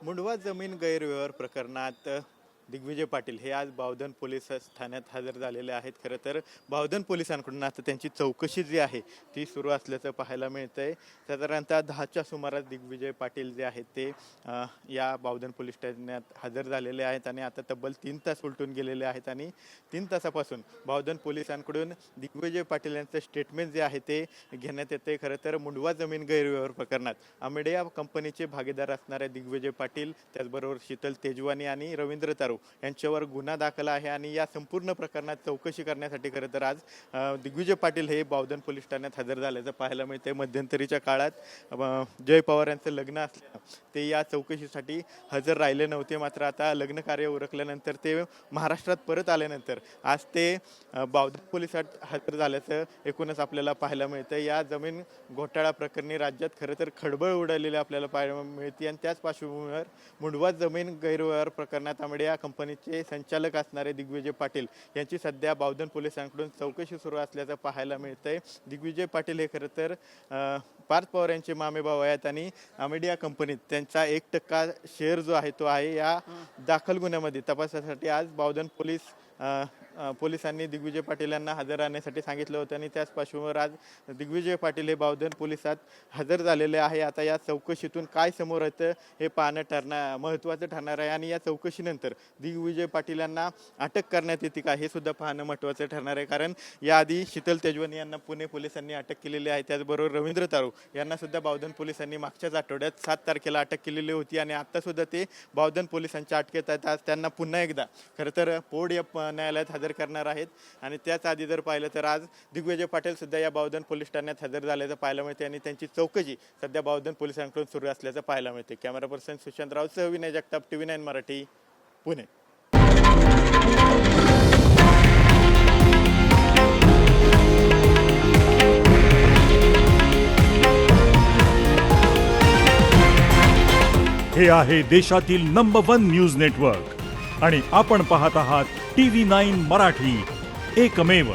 मुंडवा जमीन गैरव्यवहार प्रकरणात दिग्विजय पाटील हे आज बावधन पोलीस ठाण्यात हजर झालेले आहेत. खरं तर बावधन पोलिसांकडून आता त्यांची चौकशी जी आहे ती सुरू असल्याचं पाहायला मिळतंय. साधारणतः 10च्या सुमारास दिग्विजय पाटील जे आहेत ते या बावधन पोलीस ठाण्यात हजर झालेले आहेत आणि आता तब्बल 3 तास उलटून गेलेले आहेत आणि 3 तासापासून बावधन पोलिसांकडून दिग्विजय पाटील यांचं स्टेटमेंट जे आहे ते घेण्यात येते. खरं तर मुंडवा जमीन गैरव्यवहार प्रकरणात अमेडिया कंपनीचे भागीदार असणारे दिग्विजय पाटील, त्याचबरोबर शीतल तेजवानी आणि रवींद्र तारू यांच्यावर गुन्हा दाखल आहे आणि या संपूर्ण प्रकरणात चौकशी करण्यासाठी खरं तर आज दिग्विजय पाटील हे बावधन पोलीस ठाण्यात हजर झाल्याचं पाहायला मिळते. मध्यंतरीच्या काळात जय पवार यांचं लग्न असल्यानं ते या चौकशीसाठी हजर राहिले नव्हते. मात्र आता लग्न कार्य उरकल्यानंतर ते महाराष्ट्रात परत आल्यानंतर आज ते बावधन पोलिसात हजर झाल्याचं एकूणच आपल्याला पाहायला मिळतं. या जमीन घोटाळा प्रकरणी राज्यात खरं तर खळबळ उडालेली आपल्याला पाहायला मिळते आणि त्याच पार्श्वभूमीवर मुंडवा जमीन गैरव्यवहार प्रकरणात अमेडिया कंपनीचे संचालक असणारे दिग्विजय पाटील यांची सध्या बावधन पोलिसांकडून चौकशी सुरू असल्याचं पाहायला मिळतंय. दिग्विजय पाटील हे खरं तर पार्थ पवार यांचे मामेभाऊ आहेत आणि अमेडिया कंपनीत त्यांचा 1% शेअर जो आहे तो आहे. या दाखल गुन्ह्यामध्ये तपासासाठी आज बावधन पोलिसांनी दिग्विजय पाटील यांना हजर राहण्यासाठी सांगितलं होतं आणि त्याच पार्श्वभूमीवर आज दिग्विजय पाटील हे बावधन पोलिसात हजर झालेले आहे. आता या चौकशीतून काय समोर येतं हे पाहणं महत्त्वाचं ठरणार आहे आणि या चौकशीनंतर दिग्विजय पाटील यांना अटक करण्यात येते का हे सुद्धा पाहणं महत्त्वाचं ठरणार आहे. कारण याआधी शीतल तेजवानी यांना पुणे पोलिसांनी अटक केलेली आहे. त्याचबरोबर रवींद्र तारू यांना सुद्धा बावधन पोलिसांनी मागच्याच आठवड्यात 7 तारखेला अटक केलेली होती आणि आत्तासुद्धा ते बावधन पोलिसांच्या अटकेत आहेत. आज त्यांना पुन्हा एकदा खरं तर पोड या न्यायालयात हजर करणार आहेत आणि त्याच आधी जर पाहिलं तर आज दिग्विजय पाटील सुद्धा या बावधन पोलीस ठाण्यात हजर झाल्याचं पाहायला मिळते आणि त्यांची चौकशी सध्या बावधन पोलिसांकडून सुरू असल्याचं पाहायला मिळते. कॅमेरा पर्सन सुशांत रावसह विनय जगताप, TV9 मराठी, पुणे. हे आहे देशातील नंबर 1 न्यूज नेटवर्क आणि आपण पाहत आहात TV9 मराठी, एकमेव.